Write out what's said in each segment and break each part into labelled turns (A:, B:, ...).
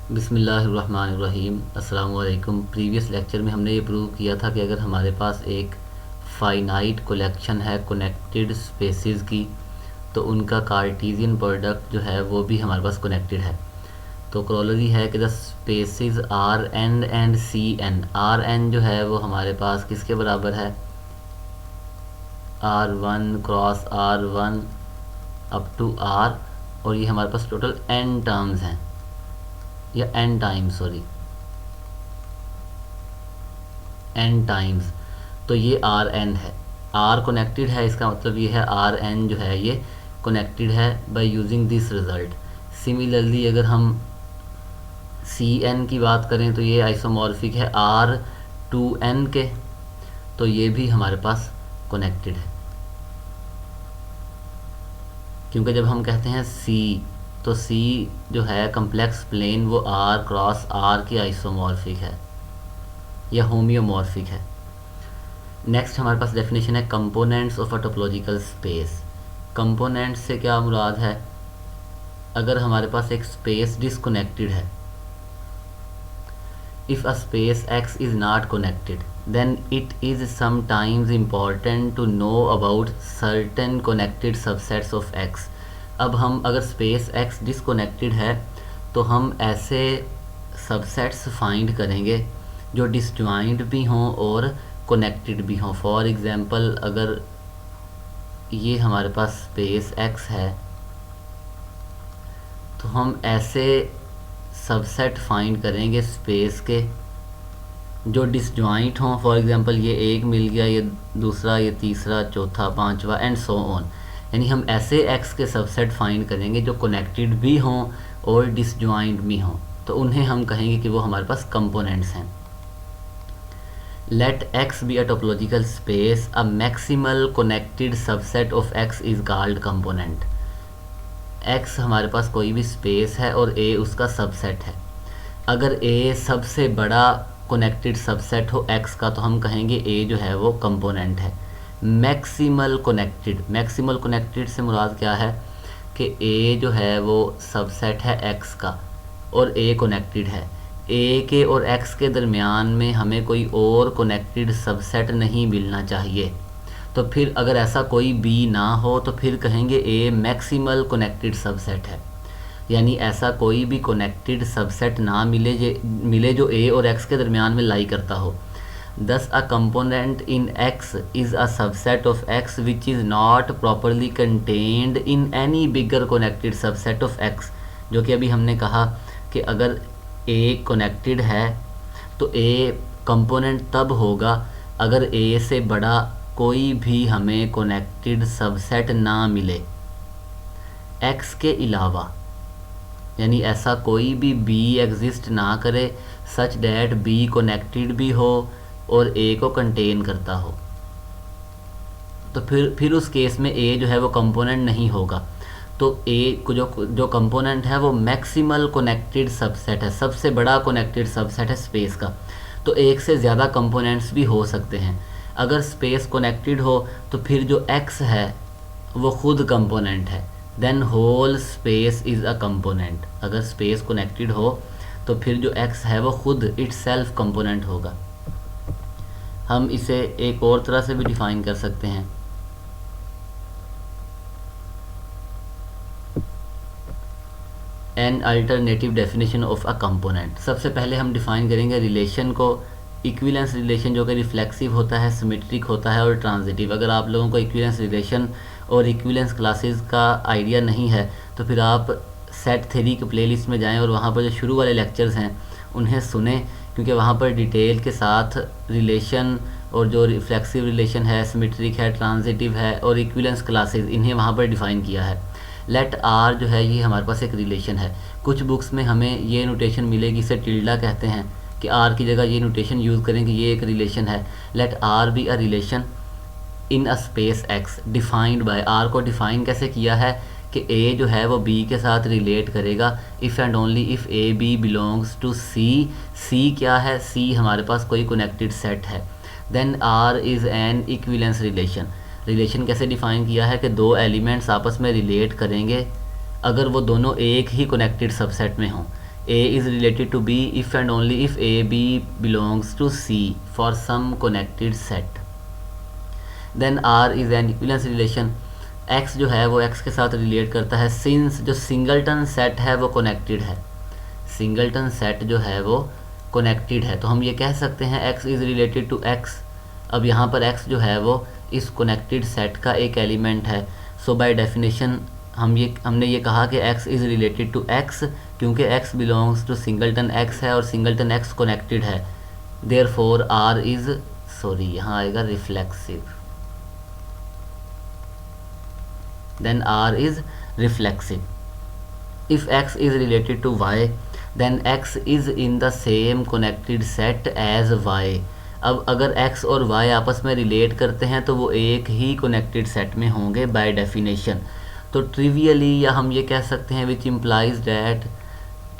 A: बिस्मिल्लाहिर्रहमानिर्रहीम। अस्सलामु अलैकुम। प्रीवियस लेक्चर में हमने ये प्रूव किया था कि अगर हमारे पास एक फ़ाइनाइट कलेक्शन है कनेक्टेड स्पेसेस की, तो उनका कार्टेशियन प्रोडक्ट जो है वो भी हमारे पास कनेक्टेड है। तो क्रोलरी है कि the spaces R n and C n. R n जो है वो हमारे पास किसके बराबर है? R one cross R one up to R, और ये हमारे पास टोटल एन टर्म्स हैं, या n times, sorry, n times. तो ये आर एन है, आर कनेक्टेड है, इसका मतलब ये है आर एन जो है ये कनेक्टेड है bye using this result. Similarly अगर हम सी एन की बात करें तो ये आइसोमॉर्फिक है आर टू एन के, तो ये भी हमारे पास कनेक्टेड है, क्योंकि जब हम कहते हैं सी, तो सी जो है कम्प्लेक्स प्लेन वो आर क्रॉस आर की आइसोमॉर्फिक है या होमियोमॉर्फिक है। नेक्स्ट हमारे पास डेफिनेशन है components of a topological space. Components से क्या मुराद है? अगर हमारे पास एक स्पेस डिसकनेक्टेड है, if a space x is not connected then it is sometimes important to know about certain connected subsets of x। अब हम अगर स्पेस x डिसकनेक्टेड है तो हम ऐसे सबसेट्स फाइंड करेंगे जो डिसजॉइंट भी हों और कनेक्टेड भी हों। फॉर एग्ज़ाम्पल अगर ये हमारे पास स्पेस x है तो हम ऐसे सबसेट फाइंड करेंगे स्पेस के जो डिसजॉइंट हों। फॉर एग्ज़ाम्पल ये एक मिल गया, ये दूसरा, ये तीसरा, चौथा, पांचवा एंड सो ऑन। यानी हम ऐसे एक्स के सबसेट फाइंड करेंगे जो कनेक्टेड भी हों और डिसजॉइंट भी हों, तो उन्हें हम कहेंगे कि वो हमारे पास कंपोनेंट्स हैं। Let x be a topological space, a maximal connected subset of X is called component. X हमारे पास कोई भी स्पेस है और ए उसका सबसेट है। अगर ए सबसे बड़ा कनेक्टेड सबसेट हो x का, तो हम कहेंगे a जो है वो कंपोनेंट है। मैक्सिमल कनेक्टेड से मुराद क्या है कि a जो है वो सबसेट है x का और a कनेक्टेड है। a के और x के दरमियान में हमें कोई और कनेक्टेड सबसेट नहीं मिलना चाहिए। तो फिर अगर ऐसा कोई b ना हो तो फिर कहेंगे a मैक्सिमल कनेक्टेड सबसेट है, यानी ऐसा कोई भी कनेक्टेड सबसेट ना मिले जो ए और एक्स के दरमियान में लाई करता हो। दस a component in x is a subset of x which is not properly contained in any bigger connected subset of x. जो कि अभी हमने कहा कि अगर ए कनेक्टेड है तो ए कंपोनेंट तब होगा अगर ए से बड़ा कोई भी हमें कनेक्टेड सबसेट ना मिले एक्स के अलावा, यानी ऐसा कोई भी बी एग्जिस्ट ना करे सच डैट बी कनेक्टेड भी हो और ए को कंटेन करता हो। तो फिर उस केस में ए जो है वो कंपोनेंट नहीं होगा। तो ए को जो कंपोनेंट है वो मैक्सिमल कनेक्टेड सबसेट है, सबसे बड़ा कनेक्टेड सबसेट है स्पेस का। तो एक से ज़्यादा कंपोनेंट्स भी हो सकते हैं। अगर स्पेस कनेक्टेड हो तो फिर जो एक्स है वो खुद कंपोनेंट है, then whole space is a component. अगर स्पेस कनेक्टेड हो तो फिर जो x है वो खुद इटसेल्फ कंपोनेंट होगा। हम इसे एक और तरह से भी डिफ़ाइन कर सकते हैं। An alternative definition of a component. सबसे पहले हम डिफ़ाइन करेंगे रिलेशन को। इक्विवेलेंस रिलेशन जो कि रिफ्लेक्सिव होता है, सिमेट्रिक होता है और ट्रांजिटिव। अगर आप लोगों को इक्विवेलेंस रिलेशन और इक्विवेलेंस क्लासेस का आइडिया नहीं है तो फिर आप सेट थ्योरी के प्लेलिस्ट में जाएं और वहाँ पर जो शुरू वाले लेक्चर्स हैं उन्हें सुने, क्योंकि वहाँ पर डिटेल के साथ रिलेशन और जो रिफ्लेक्सिव रिलेशन है, सिमेट्रिक है, ट्रांजिटिव है और इक्विवेलेंस क्लासेस, इन्हें वहाँ पर डिफ़ाइन किया है। लेट आर जो है ये हमारे पास एक रिलेशन है। कुछ बुक्स में हमें ये नोटेशन मिलेगी, इसे टिल्डा कहते हैं, कि आर की जगह ये नोटेशन यूज़ करें कि ये एक रिलेशन है। Let R be a relation in a space X defined by. R को डिफ़ाइन कैसे किया है कि ए जो है वो बी के साथ रिलेट करेगा if and only if A B belongs to C. C क्या है? सी हमारे पास कोई कनेक्टेड सेट है। Then R is an equivalence relation. Relation कैसे डिफ़ाइन किया है कि दो एलिमेंट्स आपस में रिलेट करेंगे अगर वो दोनों एक ही कनेक्टेड सबसेट में हों, A is related to B if and only if A B belongs to C for some connected set. Then R is an equivalence relation. X जो है वो X के साथ रिलेट करता है सिंस जो सिंगलटन सेट है वो कनेक्टेड है, सिंगलटन सेट जो है वो कनेक्टेड है, तो हम ये कह सकते हैं X is related to X। अब यहाँ पर X जो है वो इस कनेक्टेड सेट का एक एलिमेंट है। सो बाय डेफिनेशन हमने ये कहा कि X is related to X क्योंकि X belongs to singleton X है और सिंगलटन X कनेक्टेड है। देयरफॉर R इज़ यहाँ आएगा reflexive. Then R is reflexive. If X is related to Y, then X is in the same connected set as Y. अब अगर X और Y आपस में रिलेट करते हैं तो वो एक ही कनेक्टेड सेट में होंगे बाय डेफिनेशन। तो ट्रिवियली या हम ये कह सकते हैं which implies that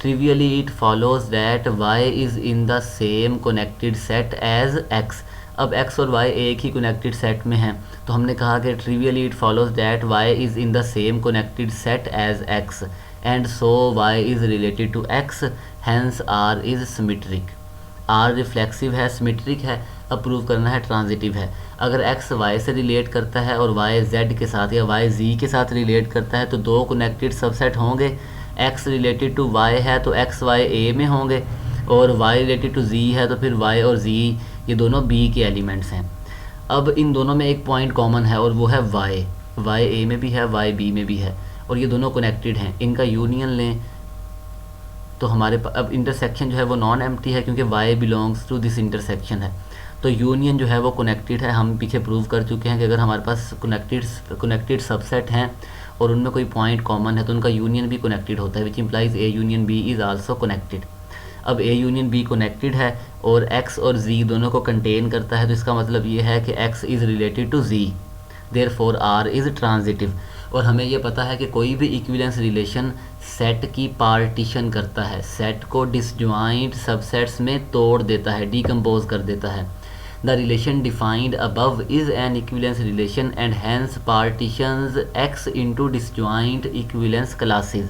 A: trivially it follows that Y is in the same connected set as X। अब X और Y एक ही कनेक्टेड सेट में हैं, तो हमने कहा कि trivially it follows that Y is in the same connected set as X and so Y is related to X, hence R is symmetric. R reflexive है, सिमेट्रिक है, अब प्रूव करना है ट्रांजिटिव है। अगर X Y से relate करता है और Y Z के साथ या Y Z के साथ रिलेट करता है तो दो कनेक्टेड सबसेट होंगे। X रिलेटेड टू Y है तो X Y A में होंगे और Y रिलेटेड टू Z है तो फिर Y और Z ये दोनों B के एलिमेंट्स हैं। अब इन दोनों में एक पॉइंट कॉमन है और वो है Y A में भी है, Y B में भी है और ये दोनों कनेक्टेड हैं। इनका यूनियन लें तो हमारे अब इंटरसेक्शन जो है वो नॉन एम्प्टी है क्योंकि Y belongs to this intersection है, तो यूनियन जो है वो कनेक्टेड है। हम पीछे प्रूव कर चुके हैं कि अगर हमारे पास कनेक्टेड सबसेट हैं और उनमें कोई पॉइंट कॉमन है तो उनका यूनियन भी कनेक्टेड होता है, which implies A union B is also connected. अब A यूनियन B कनेक्टेड है और X और Z दोनों को कंटेन करता है, तो इसका मतलब ये है कि X is related to Z, therefore R is transitive. और हमें ये पता है कि कोई भी इक्विवेलेंस रिलेशन सेट की पार्टीशन करता है, सेट को डिसजॉइंट सबसेट्स में तोड़ देता है, डिकम्पोज कर देता है। The relation defined above is an equivalence relation and hence partitions X into disjoint equivalence classes.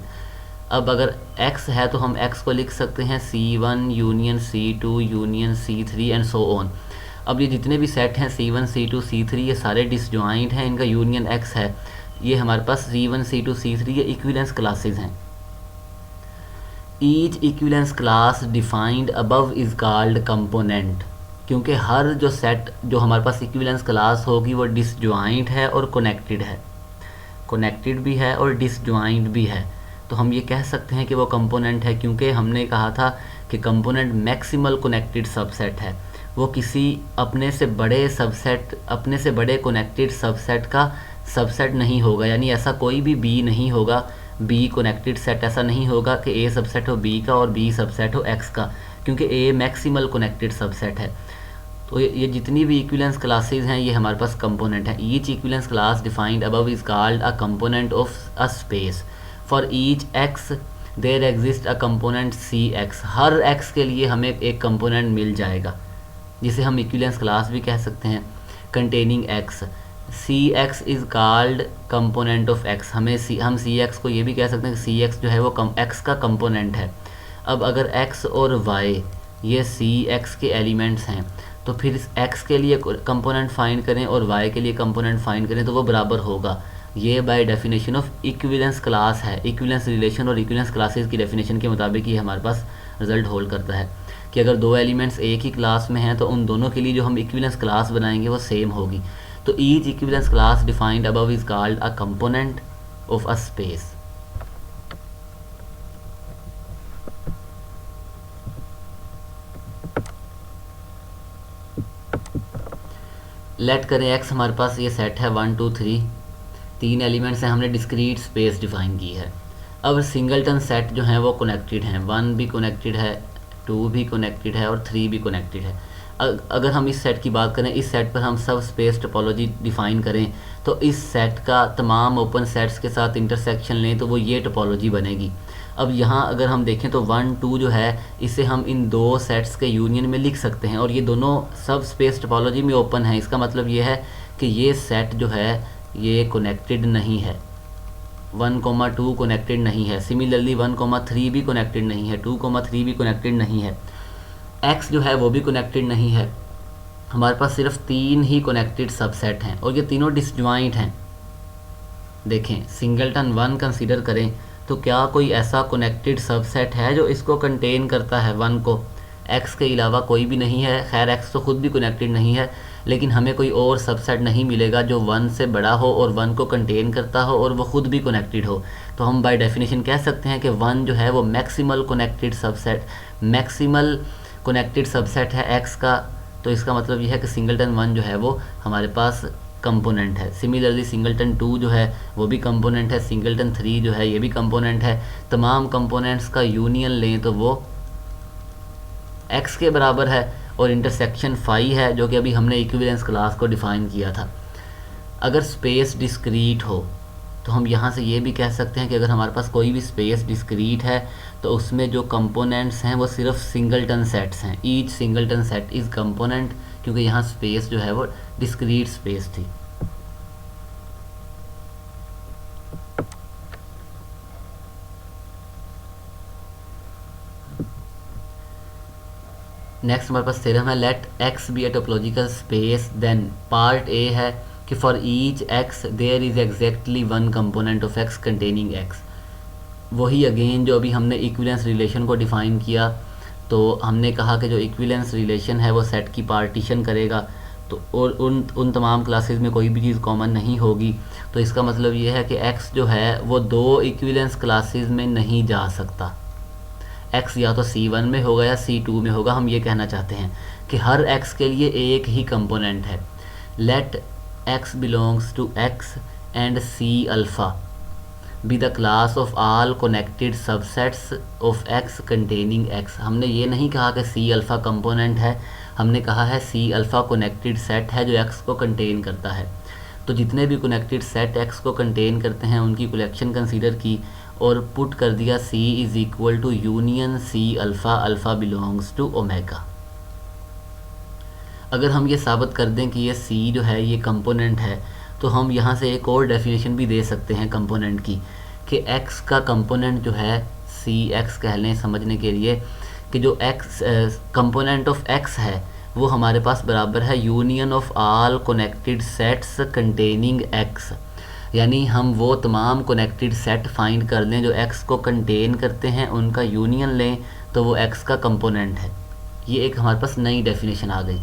A: अब अगर X है तो हम X को लिख सकते हैं C1 union C2 union C3 and so on. अब ये जितने भी सेट हैं C1 C2 C3 ये सारे डिसजॉइंट हैं, इनका यूनियन X है। ये हमारे पास C1 C2 C3 ये इक्विवेलेंस क्लासेस हैं। Each equivalence class defined above is called component, क्योंकि हर जो सेट जो हमारे पास इक्विवेलेंस क्लास होगी वो डिसजॉइंट है और कनेक्टेड है, कनेक्टेड भी है और डिसजॉइंट भी है, तो हम ये कह सकते हैं कि वो कंपोनेंट है। क्योंकि हमने कहा था कि कंपोनेंट मैक्सिमल कनेक्टेड सबसेट है, वो किसी अपने से बड़े कनेक्टेड सबसेट का सबसेट नहीं होगा। यानी ऐसा कोई भी बी नहीं होगा, बी कनेक्टेड सेट ऐसा नहीं होगा कि ए सबसेट हो बी का और बी सबसेट हो एक्स का, क्योंकि ए मैक्सिमल कनेक्टेड सबसेट है। तो ये जितनी भी इक्विवेलेंस क्लासेस हैं ये हमारे पास कंपोनेंट है। Each equivalence class defined above is called a component of a space. For each x there exist a component C x. हर एक्स के लिए हमें एक कंपोनेंट मिल जाएगा जिसे हम इक्विवेलेंस क्लास भी कह सकते हैं, containing x. C x is called component of x. हम सी एक्स को ये भी कह सकते हैं कि सी एक्स जो है वो एक्स का कंपोनेंट है। अब अगर एक्स और वाई ये सी एक्स के एलिमेंट्स हैं तो फिर इस एक्स के लिए कंपोनेंट फाइंड करें और वाई के लिए कंपोनेंट फाइंड करें तो वो बराबर होगा। ये by definition of equivalence class है। इक्विवेलेंस रिलेशन और इक्विवेलेंस क्लासेस की डेफिनेशन के मुताबिक ये हमारे पास रिजल्ट होल्ड करता है कि अगर दो एलिमेंट्स एक ही क्लास में हैं तो उन दोनों के लिए जो हम इक्विवेलेंस क्लास बनाएंगे वो सेम होगी। तो each equivalence class defined above is called a component of a space. Let करें एक्स हमारे पास ये सेट है 1 2 3, तीन एलिमेंट्स हैं, हमने डिस्क्रीट स्पेस डिफाइन की है। अब सिंगलटन सेट जो हैं वो कनेक्टेड हैं, 1 भी कनेक्टेड है, 2 भी कनेक्टेड है और 3 भी कनेक्टेड है। अगर हम इस सेट की बात करें, इस सेट पर हम सब स्पेस टोपोलॉजी डिफ़ाइन करें तो इस सेट का तमाम ओपन सेट्स के साथ इंटरसेक्शन लें तो वो ये टोपोलॉजी बनेगी। अब यहाँ अगर हम देखें तो 1 2 जो है इसे हम इन दो सेट्स के यूनियन में लिख सकते हैं और ये दोनों सब स्पेस टोपोलॉजी में ओपन है। इसका मतलब ये है कि ये सेट जो है ये कनेक्टेड नहीं है, 1,2 कनेक्टेड नहीं है। सिमिलरली 1,3 भी कनेक्टेड नहीं है, 2,3 भी कनेक्टेड नहीं है। एक्स जो है वो भी कनेक्टेड नहीं है। हमारे पास सिर्फ 3 ही कनेक्टेड सबसेट हैं और ये तीनों डिसजॉइंट हैं। देखें, सिंगलटन 1 कंसीडर करें तो क्या कोई ऐसा कनेक्टेड सबसेट है जो इसको कंटेन करता है 1 को? एक्स के अलावा कोई भी नहीं है। खैर एक्स तो खुद भी कनेक्टेड नहीं है, लेकिन हमें कोई और सबसेट नहीं मिलेगा जो 1 से बड़ा हो और 1 को कंटेन करता हो और वो खुद भी कनेक्टेड हो। तो हम बाय डेफिनेशन कह सकते हैं कि 1 जो है वो मैक्सिमल कनेक्टेड सबसेट है एक्स का। तो इसका मतलब ये है कि सिंगलटन 1 जो है वो हमारे पास कंपोनेंट है। सिमिलरली सिंगलटन 2 जो है वो भी कंपोनेंट है, सिंगलटन 3 जो है ये भी कंपोनेंट है। तमाम कंपोनेंट्स का यूनियन लें तो वो x के बराबर है और इंटरसेक्शन फाई है, जो कि अभी हमने इक्विवेलेंस क्लास को डिफ़ाइन किया था। अगर स्पेस डिस्क्रीट हो तो हम यहाँ से ये भी कह सकते हैं कि अगर हमारे पास कोई भी स्पेस डिस्क्रीट है तो उसमें जो कंपोनेंट्स हैं वो सिर्फ सिंगलटन सेट्स हैं। Each singleton set is component, क्योंकि यहाँ स्पेस जो है वो डिस्क्रीट स्पेस थी। नेक्स्ट हमारे पास थ्योरम है let x be a topological space. Then part A है कि for each x there is exactly 1 component of x containing x. वही अगेन जो अभी हमने इक्विवेलेंस रिलेशन को डिफ़ाइन किया, तो हमने कहा कि जो इक्विवेलेंस रिलेशन है वो सेट की पार्टीशन करेगा, तो और उन तमाम क्लासेस में कोई भी चीज़ कॉमन नहीं होगी। तो इसका मतलब ये है कि एक्स जो है वो 2 इक्विवेलेंस क्लासेस में नहीं जा सकता। एक्स या तो C1 में होगा या C2 में होगा। हम ये कहना चाहते हैं कि हर एक्स के लिए एक ही कंपोनेंट है। Let x belongs to x and C alpha be the class of all connected subsets of x containing x. हमने ये नहीं कहा कि C अल्फ़ा कंपोनेंट है, हमने कहा है C अल्फ़ा कनेक्टेड सेट है जो एक्स को कंटेन करता है। तो जितने भी कनेक्टेड सेट एक्स को कंटेन करते हैं उनकी कलेक्शन कंसीडर की और पुट कर दिया C is equal to union C alpha, alpha belongs to omega. अगर हम ये साबित कर दें कि ये C जो है ये कंपोनेंट है, तो हम यहाँ से एक और डेफिनेशन भी दे सकते हैं कंपोनेंट की, कि x का कंपोनेंट जो है C x कह लें समझने के लिए, कि जो x कंपोनेंट ऑफ x है वो हमारे पास बराबर है union of all connected sets containing x। यानी हम वो तमाम कनेक्टेड सेट फाइंड कर लें जो x को कंटेन करते हैं, उनका यूनियन लें तो वो x का कंपोनेंट है। ये एक हमारे पास नई डेफिनेशन आ गई।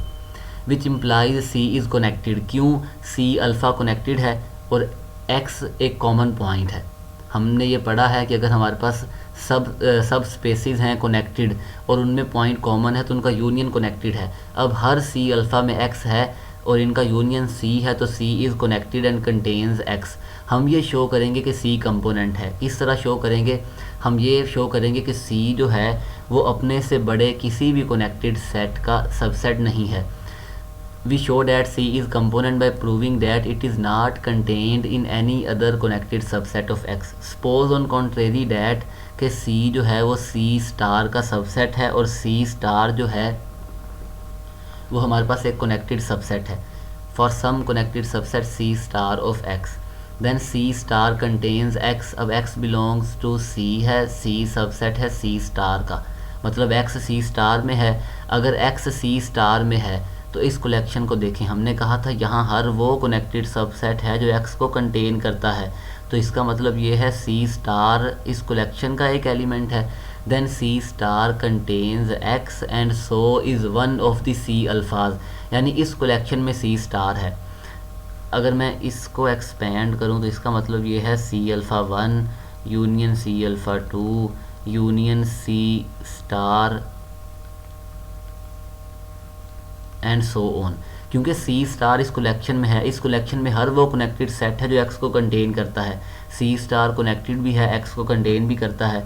A: Which implies C is connected. क्यों? C अल्फ़ा कनेक्टेड है और x एक कॉमन पॉइंट है। हमने ये पढ़ा है कि अगर हमारे पास सब स्पेसिस हैं कनेक्टेड और उनमें पॉइंट कॉमन है तो उनका यूनियन कनेक्टेड है। अब हर C अल्फ़ा में x है और इनका यूनियन C है, तो C is connected and contains x। हम ये शो करेंगे कि C कंपोनेंट है। इस तरह शो करेंगे, हम ये शो करेंगे कि C जो है वो अपने से बड़े किसी भी कनेक्टेड सेट का सबसेट नहीं है। We show that C is component by proving that it is not contained in any other connected subset of X. Suppose on contrary that कि C जो है वो C स्टार का सबसेट है और C स्टार जो है वो हमारे पास एक कनेक्टेड सबसेट है। For some connected subset C star of X, then C star contains X। अब X belongs to C है, C सबसेट है C स्टार का, मतलब X C स्टार में है। अगर X C स्टार में है तो इस कलेक्शन को देखें, हमने कहा था यहाँ हर वो कनेक्टेड सबसेट है जो x को कंटेन करता है, तो इसका मतलब ये है C स्टार इस कलेक्शन का एक एलिमेंट है। Then C star contains x and so is one of the C alphas, यानी इस कलेक्शन में C स्टार है। अगर मैं इसको एक्सपेंड करूँ तो इसका मतलब ये है C alpha 1 union C alpha 2 union C star and so on. क्योंकि C स्टार इस कलेक्शन में है, इस कलेक्शन में हर वो कनेक्टेड सेट है जो x को कंटेन करता है। C स्टार कनेक्टेड भी है, x को कंटेन भी करता है,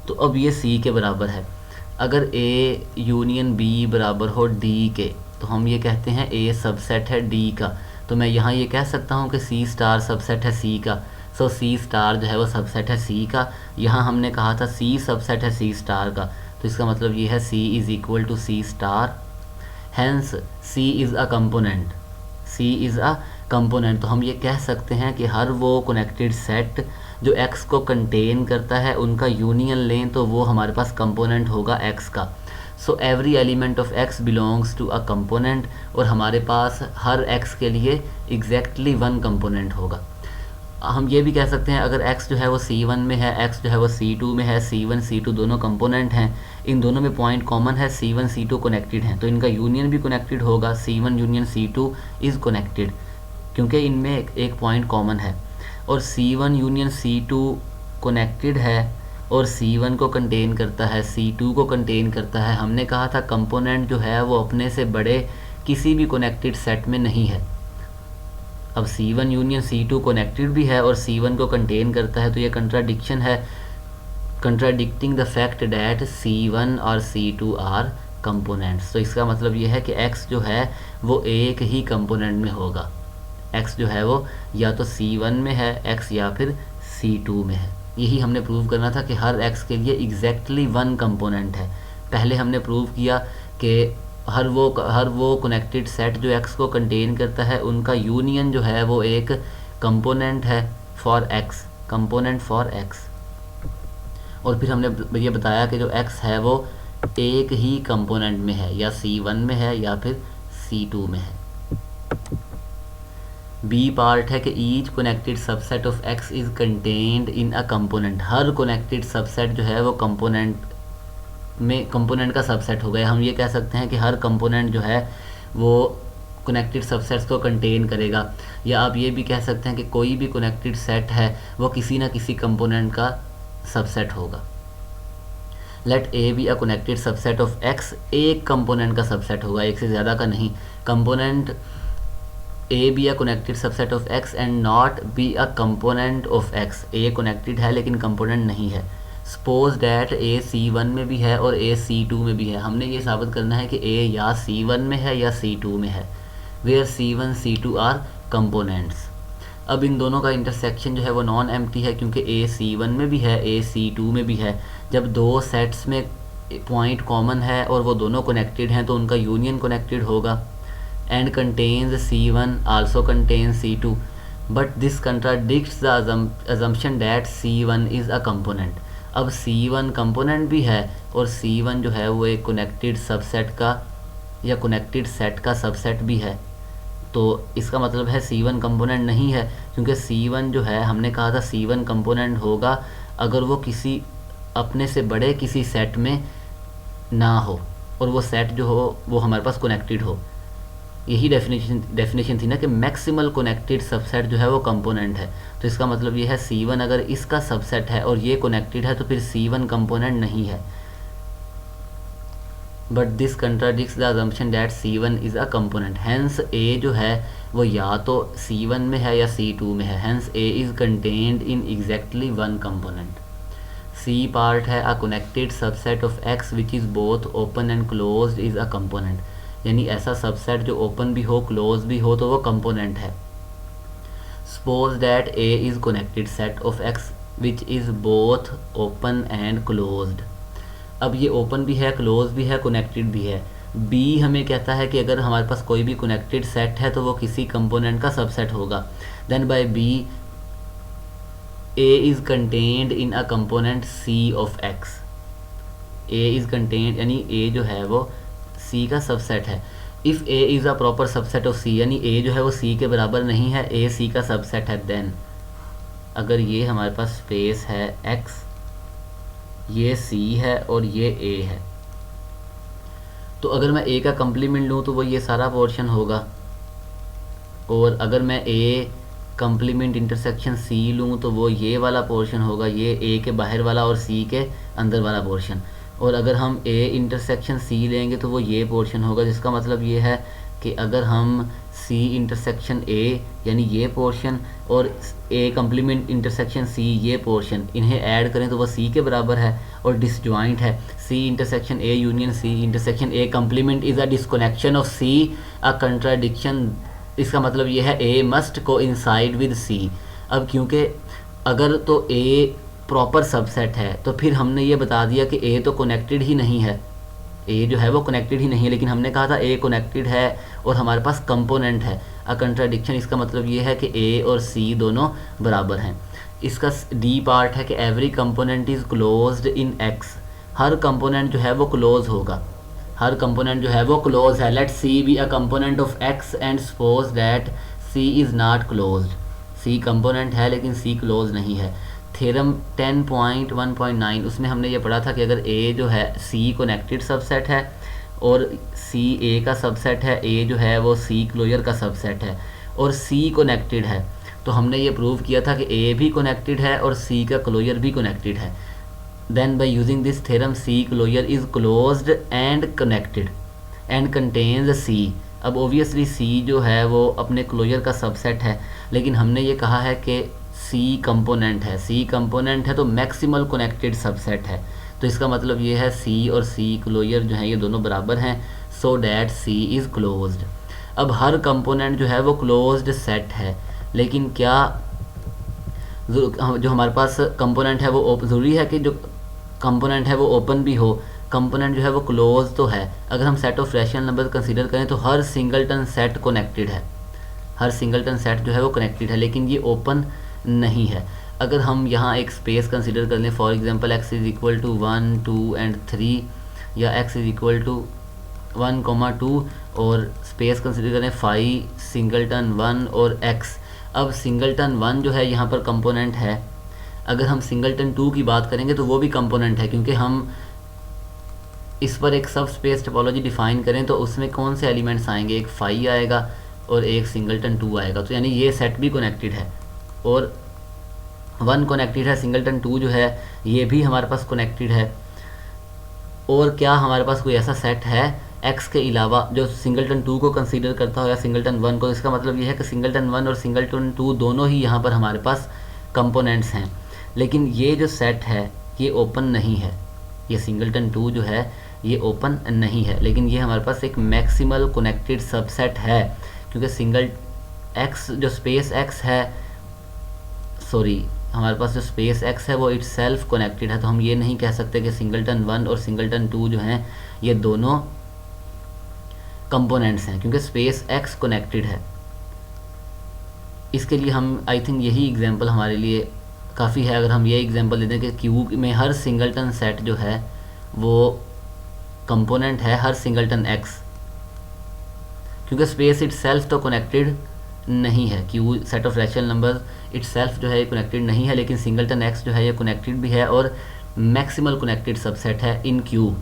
A: तो अब ये C के बराबर है। अगर A यूनियन B बराबर हो D के, तो हम ये कहते हैं A सबसेट है D का, तो मैं यहाँ ये कह सकता हूँ कि C स्टार सबसेट है C का। सो C स्टार जो है वो सबसेट है C का। यहाँ हमने कहा था C सबसेट है C स्टार का, तो इसका मतलब ये है C is equal to C star. Hence C is a component, C is a component. तो हम ये कह सकते हैं कि हर वो कनेक्टेड सेट जो x को कंटेन करता है उनका यूनियन लें तो वो हमारे पास कंपोनेंट होगा x का। So every element of x belongs to a component, और हमारे पास हर x के लिए एग्जैक्टली वन कंपोनेंट होगा। हम ये भी कह सकते हैं अगर x जो है वो C1 में है, x जो है वो C2 में है, C1 C2 दोनों कंपोनेंट हैं, इन दोनों में पॉइंट कॉमन है, C1 C2 कनेक्टेड हैं, तो इनका यूनियन भी कनेक्टेड होगा, C1 union C2 is connected, क्योंकि इनमें एक पॉइंट कॉमन है। और C1 यूनियन C2 कनेक्टेड है और C1 को कंटेन करता है, C2 को कंटेन करता है। हमने कहा था कंपोनेंट जो है वो अपने से बड़े किसी भी कनेक्टेड सेट में नहीं है। अब C1 यूनियन C2 कनेक्टेड भी है और C1 को कंटेन करता है, तो ये कंट्राडिक्शन है, कंट्राडिक्टिंग द फैक्ट डैट C1 और C2 आर कंपोनेंट्स। तो इसका मतलब ये है कि x जो है वो एक ही कंपोनेंट में होगा, x जो है वो या तो C1 में है x या फिर C2 में है। यही हमने प्रूव करना था कि हर x के लिए एग्जैक्टली वन कंपोनेंट है। पहले हमने प्रूव किया कि हर वो कनेक्टेड सेट जो x को कंटेन करता है उनका यूनियन जो है वो एक कंपोनेंट है for x, component for x। और फिर हमने ये बताया कि जो x है वो एक ही कंपोनेंट में है, या C1 में है या फिर C2 में है। बी पार्ट है कि each connected subset of x is contained in a component. Her connected subset जो है वो कंपोनेंट का सबसेट हो गया। हम ये कह सकते हैं कि हर कंपोनेंट जो है वो कनेक्टेड सबसेट्स को कंटेन करेगा, या आप ये भी कह सकते हैं कि कोई भी कनेक्टेड सेट है वो किसी ना किसी कंपोनेंट का सबसेट होगा। Let A be a connected subset of x, एक कंपोनेंट का सबसेट होगा, एक से ज़्यादा का नहीं। Component A be a connected subset of x and not be a component of x, A connected है लेकिन कंपोनेंट नहीं है। सपोज डैट ए C1 में भी है और ए C2 में भी है। हमने ये साबित करना है कि ए या C1 में है या C2 में है, where C1 C2 are components. अब इन दोनों का इंटरसेक्शन जो है वो नॉन एम्प्टी है, क्योंकि ए C1 में भी है ए C2 में भी है। जब दो सेट्स में पॉइंट कॉमन है और वो दोनों कनेक्टेड हैं तो उनका यूनियन कनेक्टेड होगा। And contains C1 also contains C2, but this contradicts the assumption that C1 is a component. अब C1 कंपोनेंट भी है और C1 जो है वो एक कनेक्टेड सबसेट का या कनेक्टेड सेट का सबसेट भी है, तो इसका मतलब है C1 कंपोनेंट नहीं है, क्योंकि C1 जो है हमने कहा था C1 कंपोनेंट होगा अगर वो किसी अपने से बड़े किसी सेट में ना हो और वो सेट जो हो वो हमारे पास कनेक्टेड हो। यही डेफिनेशन थी ना कि मैक्सिमल कनेक्टेड सबसेट जो है वो कंपोनेंट है। तो इसका मतलब ये है C1 अगर इसका सबसेट है और ये कनेक्टेड है तो फिर C1 कंपोनेंट नहीं है। But this contradicts the assumption that C1 is a component. Hence A जो है वो या तो C1 में है या C2 में है। Hence A is contained in exactly one component. C part है a connected subset of x which is both open and closed is a component, यानी ऐसा सबसेट जो ओपन भी हो क्लोज भी हो तो वो कंपोनेंट है। Suppose that A is connected set of x which is both open and closed. अब ये ओपन भी है क्लोज भी है कनेक्टेड भी है। B हमें कहता है कि अगर हमारे पास कोई भी कनेक्टेड सेट है तो वो किसी कंपोनेंट का सबसेट होगा। Then by B A is contained in a component C of x। A is contained यानी A जो है वो C का सबसेट है। If A is a proper subset of C, यानी A जो है वो C के बराबर नहीं है, A C का सबसेट है। देन अगर ये हमारे पास स्पेस है x, ये C है और ये A है, तो अगर मैं A का कम्प्लीमेंट लूँ तो वो ये सारा पोर्शन होगा, और अगर मैं A कम्प्लीमेंट इंटरसेक्शन C लूँ तो वो ये वाला पोर्शन होगा, ये A के बाहर वाला और C के अंदर वाला पोर्शन। और अगर हम A इंटरसेक्शन C लेंगे तो वो ये पोर्शन होगा, जिसका मतलब ये है कि अगर हम C इंटरसेक्शन A यानी ये पोर्शन और A कम्प्लीमेंट इंटरसेक्शन C ये पोर्शन इन्हें ऐड करें तो वो C के बराबर है और डिसजॉइंट है। C intersection A union C intersection A complement is a disconnection of C a contradiction. इसका मतलब ये है A must coincide with C। अब क्योंकि अगर तो A प्रॉपर सबसेट है तो फिर हमने ये बता दिया कि A तो कनेक्टेड ही नहीं है, A जो है वो कनेक्टेड ही नहीं है, लेकिन हमने कहा था A कनेक्टेड है और हमारे पास कंपोनेंट है। अ कंट्राडिक्शन इसका मतलब ये है कि A और C दोनों बराबर हैं। इसका डी पार्ट है कि every component is closed in x, her component जो है वो क्लोज होगा, हर कंपोनेंट जो है वो क्लोज है। Let C be a component of x and suppose that C is not closed, C component है लेकिन सी क्लोज नहीं है। थ्योरम 10.1.9 उसमें हमने ये पढ़ा था कि अगर ए जो है सी कनेक्टेड सबसेट है और सी ए का सबसेट है, ए जो है वो सी क्लोजर का सबसेट है और सी कनेक्टेड है, तो हमने ये प्रूव किया था कि ए भी कनेक्टेड है और सी का क्लोजर भी कनेक्टेड है। Then by using this theorem C closure is closed and connected and contains C. अब ओबियसली सी जो है वो अपने क्लोजर का सबसेट है, लेकिन हमने ये कहा है कि सी कंपोनेंट है, सी कंपोनेंट है तो मैक्सिमल कनेक्टेड सबसेट है, तो इसका मतलब ये है सी और सी क्लोजर जो है ये दोनों बराबर हैं, so that C is closed. अब हर कंपोनेंट जो है वो क्लोज्ड सेट है, लेकिन क्या जो हमारे पास कंपोनेंट है वो ज़रूरी है कि जो कंपोनेंट है वो ओपन भी हो? कंपोनेंट जो है वो क्लोज तो है। अगर हम set of rational number consider करें तो हर सिंगलटन सेट कनेक्टेड है, हर सिंगलटन सेट जो है वो कनेक्टेड है, लेकिन ये ओपन नहीं है। अगर हम यहाँ एक स्पेस कंसीडर कर लें, for example x is equal to 1, 2 and 3, या x इज़ इक्वल टू 1, 2 और स्पेस कंसीडर करें 5, सिंगलटन 1 और x। अब सिंगलटन 1 जो है यहाँ पर कंपोनेंट है, अगर हम सिंगलटन 2 की बात करेंगे तो वो भी कंपोनेंट है, क्योंकि हम इस पर एक सब स्पेस टोपोलॉजी डिफ़ाइन करें तो उसमें कौन से एलिमेंट्स आएंगे, एक 5 आएगा और एक सिंगलटन 2 आएगा, तो यानी ये सेट भी कनेक्टेड है और 1 कनेक्टेड है, सिंगलटन 2 जो है ये भी हमारे पास कनेक्टेड है। और क्या हमारे पास कोई ऐसा सेट है x के अलावा जो सिंगलटन 2 को कंसीडर करता हो या सिंगलटन 1 को? इसका मतलब ये है कि सिंगलटन 1 और सिंगलटन 2 दोनों ही यहाँ पर हमारे पास कंपोनेंट्स हैं, लेकिन ये जो सेट है ये ओपन नहीं है, ये सिंगलटन 2 जो है ये ओपन नहीं है, लेकिन ये हमारे पास एक मैक्सिमल कनेक्टेड सबसेट है, क्योंकि सिंगल x जो स्पेस x है, सॉरी हमारे पास जो स्पेस x है वो इट सेल्फ कनेक्टेड है, तो हम ये नहीं कह सकते कि सिंगलटन 1 और सिंगलटन 2 जो हैं ये दोनों कंपोनेंट्स हैं, क्योंकि स्पेस x कनेक्टेड है। इसके लिए हम आई थिंक यही एग्जांपल हमारे लिए काफ़ी है। अगर हम ये एग्जांपल दे दें कि क्यू में हर सिंगलटन सेट जो है वो कंपोनेंट है हर सिंगलटन x, क्योंकि स्पेस इट सेल्फ तो कनेक्टेड नहीं है, Q set of rational number it self जो है ये कनेक्टेड नहीं है, लेकिन सिंगलटन x जो है ये कनेक्टेड भी है और मैक्सिमल कनेक्टेड सबसेट है इन क्यू।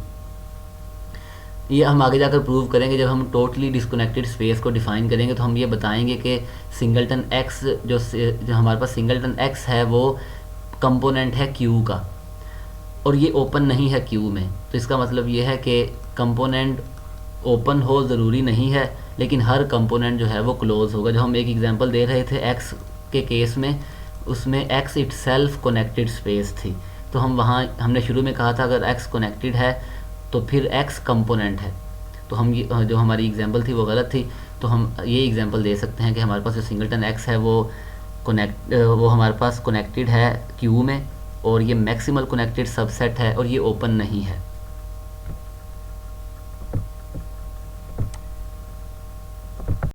A: ये हम आगे जाकर प्रूव करेंगे जब हम टोटली डिस्कनेक्टेड स्पेस को डिफ़ाइन करेंगे, तो हम ये बताएंगे कि सिंगलटन x जो हमारे पास सिंगलटन x है वो कंपोनेंट है क्यू का और ये ओपन नहीं है क्यू में, तो इसका मतलब ये है कि कंपोनेंट ओपन हो ज़रूरी नहीं है, लेकिन हर कंपोनेंट जो है वो क्लोज होगा। जो हम एक एग्जांपल दे रहे थे x के केस में, उसमें x it self connected space थी, तो हम वहाँ हमने शुरू में कहा था अगर x कनेक्टेड है तो फिर x कंपोनेंट है, तो हम ये जो हमारी एग्जांपल थी वो गलत थी, तो हम ये एग्जांपल दे सकते हैं कि हमारे पास जो सिंगलटन x है वो हमारे पास कनेक्टेड है क्यू में और ये मैक्सिमल कनेक्टेड सबसेट है और ये ओपन नहीं है।